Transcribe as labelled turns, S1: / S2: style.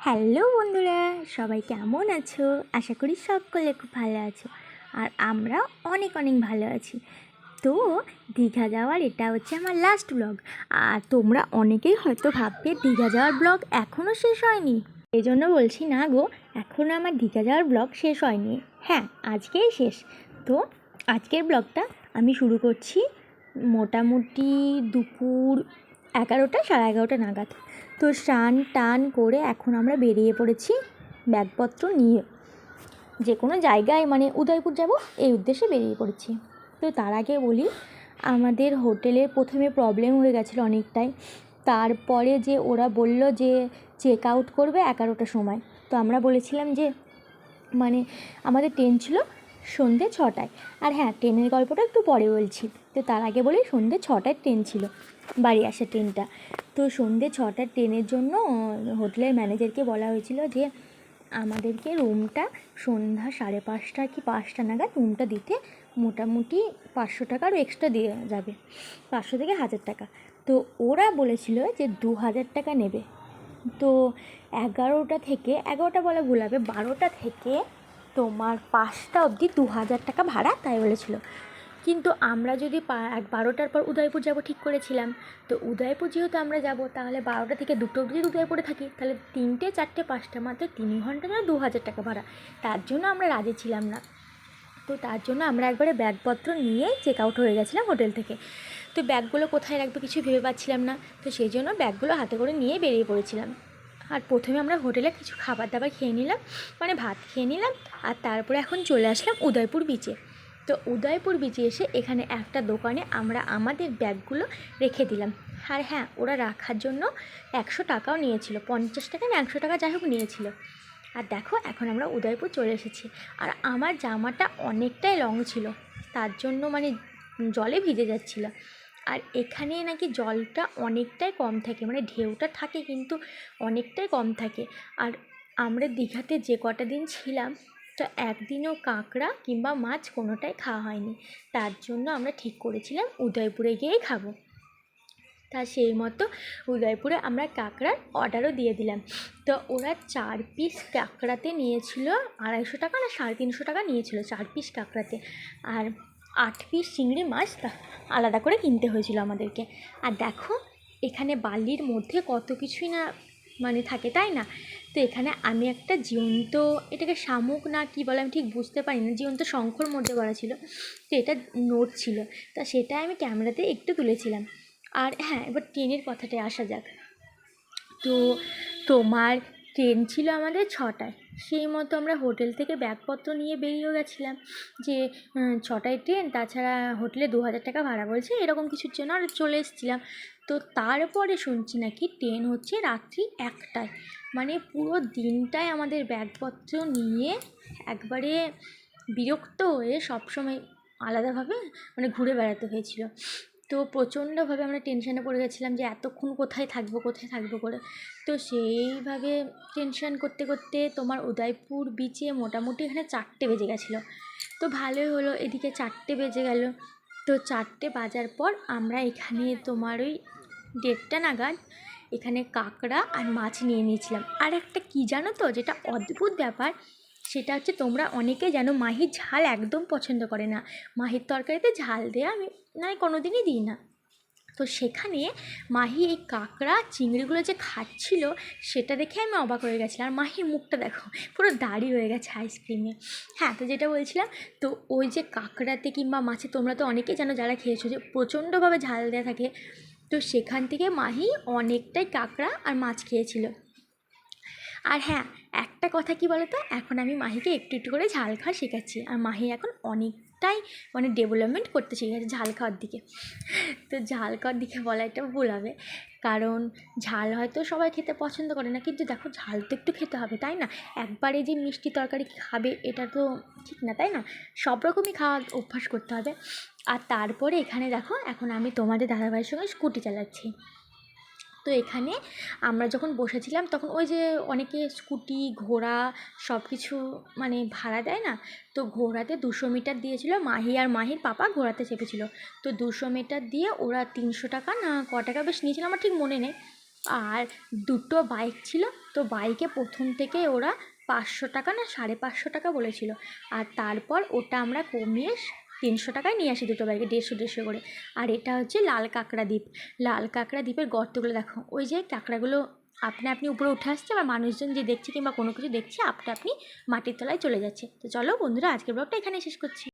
S1: Hello বন্ধুরা, সবাই কেমন আছো? আশা করি সকলে খুব ভালো আছো। আর আমরা অনেক অনেক ভালো আছি। তো দীঘা যাওয়ার এটা হচ্ছে আমার লাস্ট ব্লগ। আর তোমরা অনেকেই হয়তো ভাববে দীঘা যাওয়ার ব্লগ এখনও শেষ হয়নি। এই জন্য বলছি না গো, এখনও আমার দীঘা যাওয়ার ব্লগ শেষ হয়নি। হ্যাঁ, আজকেই শেষ। তো আজকের ব্লগটা আমি শুরু করছি মোটামুটি দুপুর 11টা, সাড়ে 11টা নাগাদ। তো স্নান টান করে এখন আমরা বেরিয়ে পড়েছি ব্যাগপত্র নিয়ে, যে কোনো জায়গায় মানে উদয়পুর যাব এই উদ্দেশ্যে বেরিয়ে পড়েছি। তো তার আগে বলি, আমাদের হোটেলের প্রথমে প্রবলেম হয়ে গেছিলো অনেকটাই। তারপরে যে ওরা বলল যে চেক আউট করবে 11টার সময়। তো আমরা বলেছিলাম যে মানে আমাদের ট্রেন ছিল সন্ধ্যে 6টায়। আর হ্যাঁ, ট্রেনের গল্পটা একটু পরে বলছি। তো তার আগে বলি, সন্ধ্যে 6টায় ট্রেন ছিল, বাড়ি আসা ট্রেনটা। তো সন্ধ্যে 6টার ট্রেনের জন্য হোটেলের ম্যানেজারকে বলা হয়েছিল যে আমাদেরকে রুমটা সন্ধ্যা 5:30 কি 5টা নাগাদ রুমটা দিতে মোটামুটি 500 টাকা আরও এক্সট্রা দিয়ে যাবে, 500 থেকে 1000 টাকা। তো ওরা বলেছিল যে 2000 টাকা নেবে। তো 11টা থেকে, 11টা বলা ভুল হবে, 12টা থেকে তোমার 5টা অবধি 2000 টাকা ভাড়া তাই বলেছিল। কিন্তু আমরা যদি 12টার পর উদয়পুর যাব ঠিক করেছিলাম। তো উদয়পুর যেহেতু আমরা যাব, তাহলে 12টা থেকে 2টো অবধি উদয়পুরে থাকি, তাহলে 3টে 4টে 5টা মাত্র 3 ঘন্টা যেন 2000 টাকা ভাড়া। তার জন্য আমরা রাজি ছিলাম না। তো তার জন্য আমরা একবারে ব্যাগপত্র নিয়ে চেক আউট হয়ে গেছিলাম হোটেল থেকে। তো ব্যাগগুলো কোথায় রাখবো কিছু ভেবে পাচ্ছিলাম না। তো সেই জন্য ব্যাগগুলো হাতে করে নিয়ে বেরিয়ে পড়েছিলাম। আর প্রথমে আমরা হোটেলে কিছু খাবার দাবার খেয়ে নিলাম, মানে ভাত খেয়ে নিলাম। আর তারপরে এখন চলে আসলাম উদয়পুর বিচে। তো উদয়পুর বিচে এসে এখানে একটা দোকানে আমরা আমাদের ব্যাগগুলো রেখে দিলাম। আর হ্যাঁ, ওরা রাখার জন্য 100 টাকাও নিয়েছিল, 50 টাকা না 100 টাকা যাই হোক নিয়েছিল। আর দেখো, এখন আমরা উদয়পুর চলে এসেছি। আর আমার জামাটা অনেকটাই লং ছিল, তার জন্য মানে জলে ভিজে যাচ্ছিল। আর এখানে নাকি জলটা অনেকটাই কম থাকে, মানে ঢেউটা থাকে কিন্তু অনেকটাই কম থাকে। আর আমরা দীঘাতে যে কটা দিন ছিলাম, তো একদিনও কাঁকড়া কিংবা মাছ কোনোটাই খাওয়া হয়নি। তার জন্য আমরা ঠিক করেছিলাম উদয়পুরে গিয়েই খাবো। তা সেই মতো উদয়পুরে আমরা কাঁকড়ার অর্ডারও দিয়ে দিলাম। তো ওরা 4 পিস কাঁকড়াতে নিয়েছিল 250 টাকা না 350 টাকা নিয়েছিল 4 পিস কাঁকড়াতে। আর 8 পিস চিংড়ি মাছ আলাদা করে কিনতে হয়েছিল আমাদেরকে। আর দেখো, এখানে বালির মধ্যে কত কিছুই না মানে থাকে, তাই না? তো এখানে আমি একটা জীবন্ত, এটাকে শামুক না কি বলে আমি ঠিক বুঝতে পারি না, জীবন্ত শঙ্খর মধ্যে করা ছিল। তো এটা নোট ছিল, তা সেটা আমি ক্যামেরাতে একটু তুলেছিলাম। আর হ্যাঁ, এবার ট্রেনের কথাটায় আসা যাক। তো তোমার ট্রেন ছিল আমাদের 6টায়। সেই মতো আমরা হোটেল থেকে ব্যাগপত্র নিয়ে বেরিয়েও গেছিলাম যে 6টায় ট্রেন, তাছাড়া হোটেলে 2000 টাকা ভাড়া বলছে, এরকম কিছুর জন্য আর চলে এসেছিলাম। তো তারপরে শুনছি নাকি ট্রেন হচ্ছে রাত্রি 1টায়। মানে পুরো দিনটায় আমাদের ব্যাগপত্র নিয়ে একবারে বিরক্ত হয়ে সবসময় আলাদাভাবে মানে ঘুরে বেড়াতে হয়েছিল। তো প্রচণ্ডভাবে আমরা টেনশানে পড়ে গেছিলাম যে এতক্ষণ কোথায় থাকবো করে। তো সেইভাবে টেনশান করতে করতে তোমার উদয়পুর বিচে মোটামুটি এখানে 4টে বেজে গেছিলো। তো ভালোই হলো, এদিকে 4টে বেজে গেল। তো 4টে বাজার পর আমরা এখানে তোমার ওই 1:30 নাগাদ এখানে কাঁকড়া আর মাছ নিয়ে নিয়েছিলাম। আর একটা কী জানো তো, যেটা অদ্ভুত ব্যাপার, সেটা হচ্ছে তোমরা অনেকে জানো মাহি ঝাল একদম পছন্দ করে না। মাহির তরকারিতে ঝাল দেওয়া আমি নয় কোনো দিনই দিই না। তো সেখানে মাহি এই কাঁকড়া চিংড়িগুলো যে খাচ্ছিল, সেটা দেখে আমি অবাক হয়ে গেছিলাম। আর মাহির মুখটা দেখো, পুরো দাড়ি হয়ে গেছে আইসক্রিমে। হ্যাঁ, তো যেটা বলছিলাম, তো ওই যে কাঁকড়াতে কিংবা মাছে তোমরা তো অনেকেই জানো যারা খেয়েছো, যে প্রচণ্ডভাবে ঝাল দেওয়া থাকে। তো সেখান থেকে মাহি অনেকটাই কাঁকড়া আর মাছ খেয়েছিল। আর হ্যাঁ, একটা কথা কি বলো তো, এখন আমি মাহিকে একটু একটু করে ঝাল খাওয়া শেখাচ্ছি। আর মাহি এখন অনেকটাই মানে ডেভেলপমেন্ট করতে শিখে গেছে ঝাল খাওয়ার দিকে। তো ঝাল খাওয়ার দিকে বলা এটা ভুল হবে, কারণ ঝাল হয়তো সবাই খেতে পছন্দ করে না, কিন্তু দেখো ঝাল তো একটু খেতে হবে, তাই না? একবারে যে মিষ্টি তরকারি খাবে এটা তো ঠিক না, তাই না? সব রকমই খাওয়া অভ্যাস করতে হবে। আর তারপরে এখানে দেখো, এখন আমি তোমাদের দাদাভাইয়ের সঙ্গে স্কুটি চালাচ্ছি। তো এখানে আমরা যখন বসেছিলাম তখন ওই যে অনেকে স্কুটি ঘোড়া সব কিছু মানে ভাড়া দেয় না, তো ঘোড়াতে 200 মিটার দিয়েছিল। মাহি আর মাহির পাপা ঘোড়াতে চেপেছিল। তো 200 মিটার দিয়ে ওরা 300 টাকা না ক টাকা বেশ নিয়েছিল, আমার ঠিক মনে নেই। আর দুটো বাইক ছিল, তো বাইকে প্রথম থেকে ওরা 500 টাকা না 550 টাকা বলেছিল, আর তারপর ওটা আমরা কমিয়ে 300 টাকায় নিয়ে আসি দুটো বাইকে, 150 করে। আর এটা হচ্ছে লাল কাঁকড়া দ্বীপ। লাল কাঁকড়া দ্বীপের গর্তগুলো দেখো, ওই যে কাঁকড়াগুলো আপনি আপনি উপরে উঠে আসছে, আবার মানুষজন যে দেখছে কিংবা কোনো কিছু দেখছে আপনি আপনি মাটির তলায় চলে যাচ্ছে। তো চলো বন্ধুরা, আজকের ব্লগটা এখানে শেষ করছি।